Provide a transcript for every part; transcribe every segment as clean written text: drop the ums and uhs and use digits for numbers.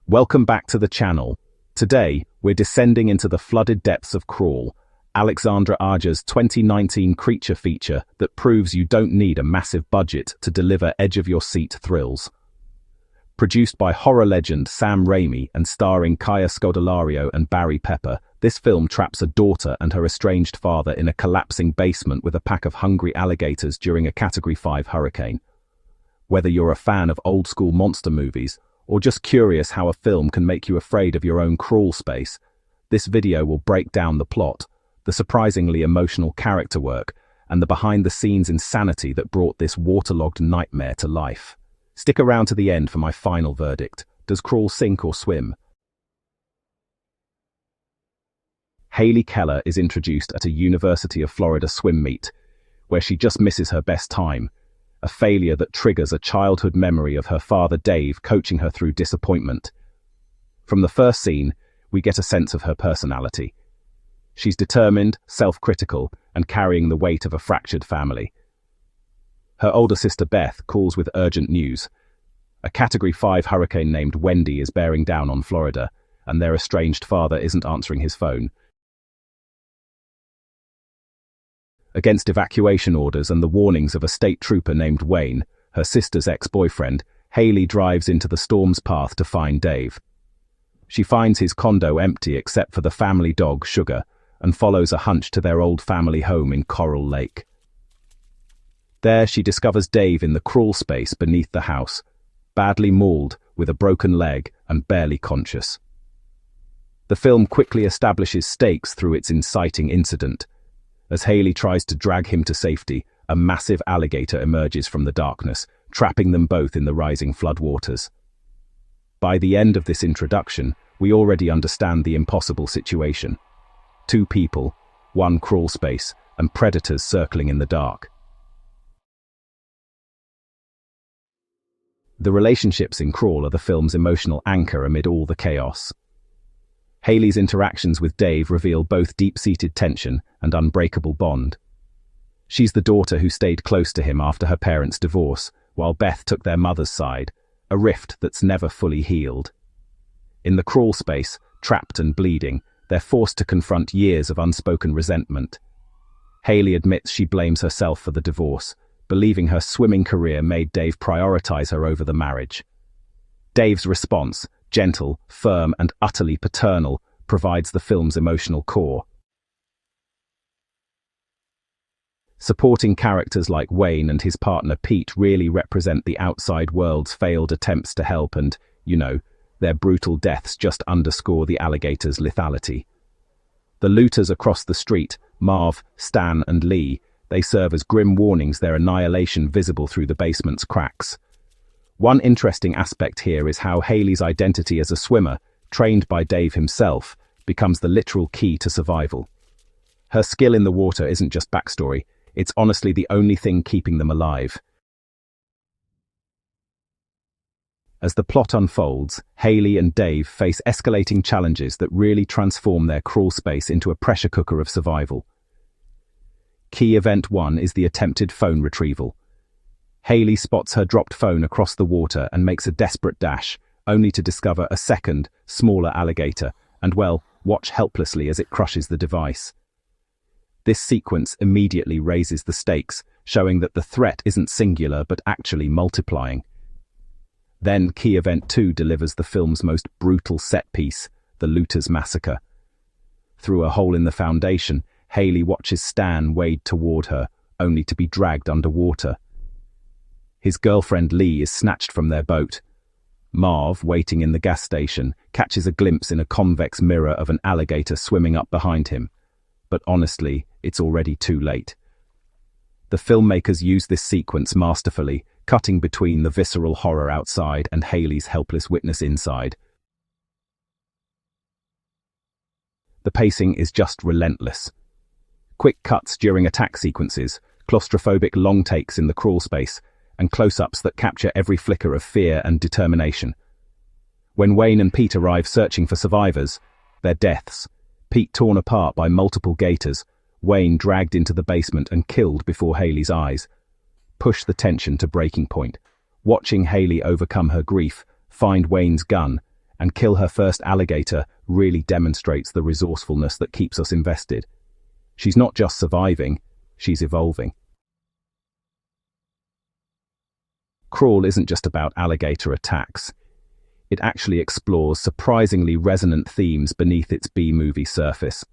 Welcome back to the channel. Today, we're descending into the flooded depths of Crawl, Alexandre Aja's 2019 creature feature that proves you don't need a massive budget to deliver edge-of-your-seat thrills. Produced by horror legend Sam Raimi and starring Scodelario and Barry Pepper, this film traps a daughter and her estranged father in a collapsing basement with a pack of hungry alligators during a Category 5 hurricane. Whether you're a fan of old-school monster movies, or just curious how a film can make you afraid of your own crawl space, this video will break down the plot, the surprisingly emotional character work, and the behind-the-scenes insanity that brought this waterlogged nightmare to life. Stick around to the end for my final verdict. Does Crawl sink or swim? Haley Keller is introduced at a University of Florida swim meet, where she just misses her best time, a failure that triggers a childhood memory of her father Dave coaching her through disappointment. From the first scene, we get a sense of her personality. She's determined, self-critical, and carrying the weight of a fractured family. Her older sister Beth calls with urgent news. A Category 5 hurricane named Wendy is bearing down on Florida, and their estranged father isn't answering his phone. Against evacuation orders and the warnings of a state trooper named Wayne, her sister's ex-boyfriend, Haley drives into the storm's path to find Dave. She finds his condo empty except for the family dog, Sugar, and follows a hunch to their old family home in Coral Lake. There she discovers Dave in the crawl space beneath the house, badly mauled, with a broken leg and barely conscious. The film quickly establishes stakes through its inciting incident. As Haley tries to drag him to safety, a massive alligator emerges from the darkness, trapping them both in the rising floodwaters. By the end of this introduction, we already understand the impossible situation. 2 people, 1 crawl space, and predators circling in the dark. The relationships in Crawl are the film's emotional anchor amid all the chaos. Haley's interactions with Dave reveal both deep-seated tension and unbreakable bond. She's the daughter who stayed close to him after her parents' divorce, while Beth took their mother's side, a rift that's never fully healed. In the crawl space, trapped and bleeding, they're forced to confront years of unspoken resentment. Haley admits she blames herself for the divorce, believing her swimming career made Dave prioritize her over the marriage. Dave's response, gentle, firm, and utterly paternal, provides the film's emotional core. Supporting characters like Wayne and his partner Pete really represent the outside world's failed attempts to help and, their brutal deaths just underscore the alligator's lethality. The looters across the street, Marv, Stan, and Lee, they serve as grim warnings, their annihilation visible through the basement's cracks. One interesting aspect here is how Haley's identity as a swimmer, trained by Dave himself, becomes the literal key to survival. Her skill in the water isn't just backstory, it's honestly the only thing keeping them alive. As the plot unfolds, Haley and Dave face escalating challenges that really transform their crawl space into a pressure cooker of survival. Key event 1 is the attempted phone retrieval. Haley spots her dropped phone across the water and makes a desperate dash, only to discover a second, smaller alligator, and watch helplessly as it crushes the device. This sequence immediately raises the stakes, showing that the threat isn't singular but actually multiplying. Then key event 2 delivers the film's most brutal set piece, the looters' massacre. Through a hole in the foundation, Haley watches Stan wade toward her, only to be dragged underwater. His girlfriend Lee is snatched from their boat. Marv, waiting in the gas station, catches a glimpse in a convex mirror of an alligator swimming up behind him. But honestly, it's already too late. The filmmakers use this sequence masterfully, cutting between the visceral horror outside and Haley's helpless witness inside. The pacing is just relentless. Quick cuts during attack sequences, claustrophobic long takes in the crawl space, and close-ups that capture every flicker of fear and determination. When Wayne and Pete arrive searching for survivors, their deaths, Pete torn apart by multiple gators, Wayne dragged into the basement and killed before Haley's eyes, push the tension to breaking point. Watching Haley overcome her grief, find Wayne's gun, and kill her first alligator really demonstrates the resourcefulness that keeps us invested. She's not just surviving, she's evolving. Crawl isn't just about alligator attacks. It actually explores surprisingly resonant themes beneath its B-movie surface.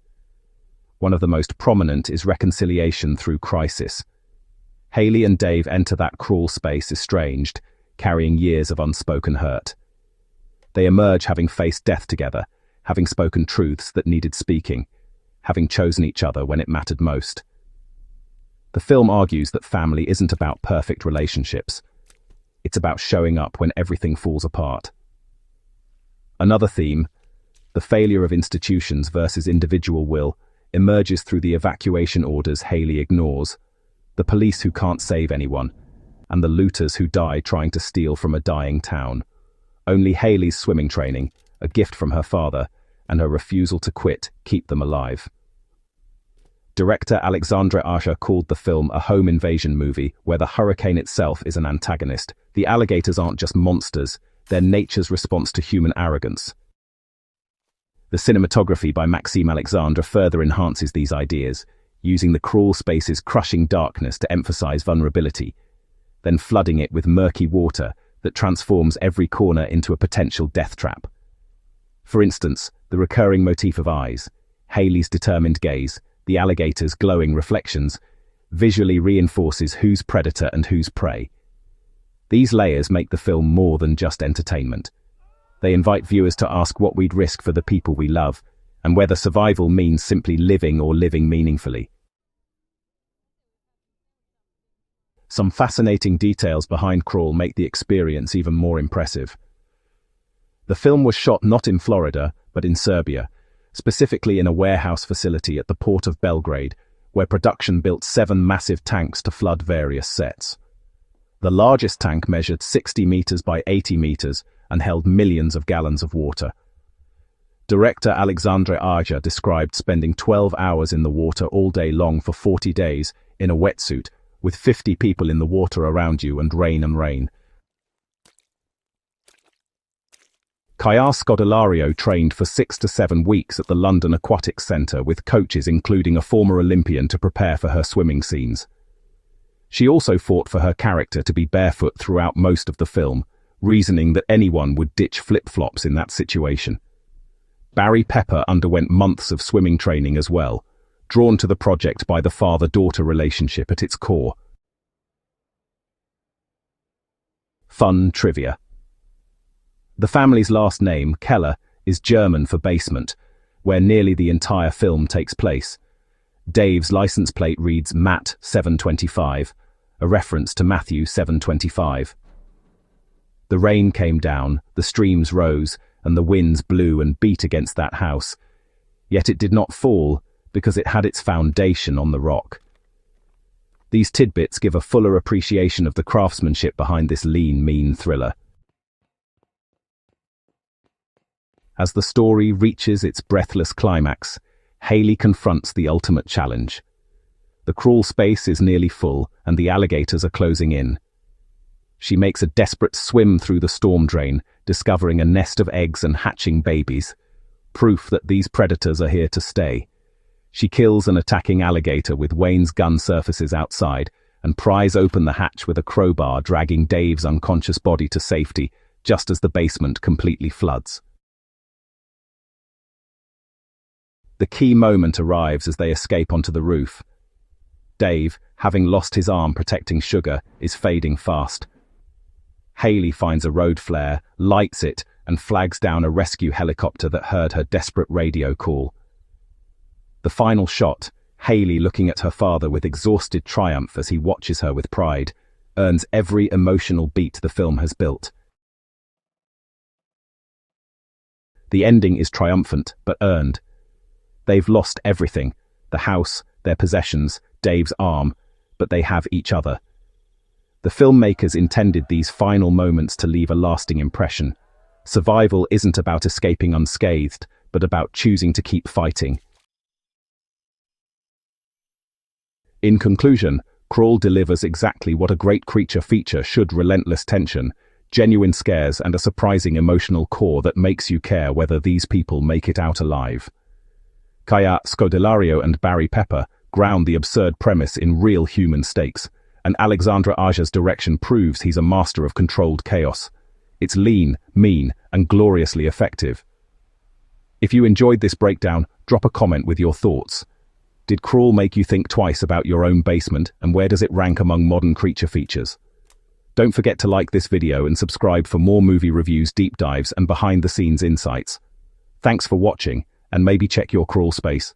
One of the most prominent is reconciliation through crisis. Haley and Dave enter that crawl space estranged, carrying years of unspoken hurt. They emerge having faced death together, having spoken truths that needed speaking, having chosen each other when it mattered most. The film argues that family isn't about perfect relationships. It's about showing up when everything falls apart. Another theme, the failure of institutions versus individual will, emerges through the evacuation orders Haley ignores, the police who can't save anyone, and the looters who die trying to steal from a dying town. Only Haley's swimming training, a gift from her father, and her refusal to quit keep them alive. Director Alexandre Aja called the film a home invasion movie where the hurricane itself is an antagonist. The alligators aren't just monsters, they're nature's response to human arrogance. The cinematography by Maxime Alexandre further enhances these ideas, using the crawl space's crushing darkness to emphasize vulnerability, then flooding it with murky water that transforms every corner into a potential death trap. For instance, the recurring motif of eyes, Haley's determined gaze, the alligator's glowing reflections, visually reinforces who's predator and who's prey. These layers make the film more than just entertainment. They invite viewers to ask what we'd risk for the people we love, and whether survival means simply living or living meaningfully. Some fascinating details behind Crawl make the experience even more impressive. The film was shot not in Florida, but in Serbia, specifically in a warehouse facility at the port of Belgrade, where production built 7 massive tanks to flood various sets. The largest tank measured 60 meters by 80 meters and held millions of gallons of water. Director Alexandre Aja described spending 12 hours in the water all day long for 40 days in a wetsuit, with 50 people in the water around you and rain. Kaya Scodelario trained for 6 to 7 weeks at the London Aquatics Centre with coaches including a former Olympian to prepare for her swimming scenes. She also fought for her character to be barefoot throughout most of the film, reasoning that anyone would ditch flip-flops in that situation. Barry Pepper underwent months of swimming training as well, drawn to the project by the father-daughter relationship at its core. Fun trivia. The family's last name, Keller, is German for basement, where nearly the entire film takes place. Dave's license plate reads Matt 725, a reference to Matthew 7:25. The rain came down, the streams rose, and the winds blew and beat against that house. Yet it did not fall, because it had its foundation on the rock. These tidbits give a fuller appreciation of the craftsmanship behind this lean, mean thriller. As the story reaches its breathless climax, Haley confronts the ultimate challenge. The crawl space is nearly full, and the alligators are closing in. She makes a desperate swim through the storm drain, discovering a nest of eggs and hatching babies, proof that these predators are here to stay. She kills an attacking alligator with Wayne's gun surfaces outside, and pries open the hatch with a crowbar, dragging Dave's unconscious body to safety, just as the basement completely floods. The key moment arrives as they escape onto the roof. Dave, having lost his arm protecting Sugar, is fading fast. Haley finds a road flare, lights it, and flags down a rescue helicopter that heard her desperate radio call. The final shot, Haley looking at her father with exhausted triumph as he watches her with pride, earns every emotional beat the film has built. The ending is triumphant, but earned. They've lost everything, the house, their possessions, Dave's arm, but they have each other. The filmmakers intended these final moments to leave a lasting impression. Survival isn't about escaping unscathed, but about choosing to keep fighting. In conclusion, Crawl delivers exactly what a great creature feature should: relentless tension, genuine scares and a surprising emotional core that makes you care whether these people make it out alive. Kaya, Scodelario and Barry Pepper ground the absurd premise in real human stakes, and Alexandre Aja's direction proves he's a master of controlled chaos. It's lean, mean, and gloriously effective. If you enjoyed this breakdown, drop a comment with your thoughts. Did Crawl make you think twice about your own basement, and where does it rank among modern creature features? Don't forget to like this video and subscribe for more movie reviews, deep dives, and behind-the-scenes insights. Thanks for watching, and maybe check your crawl space.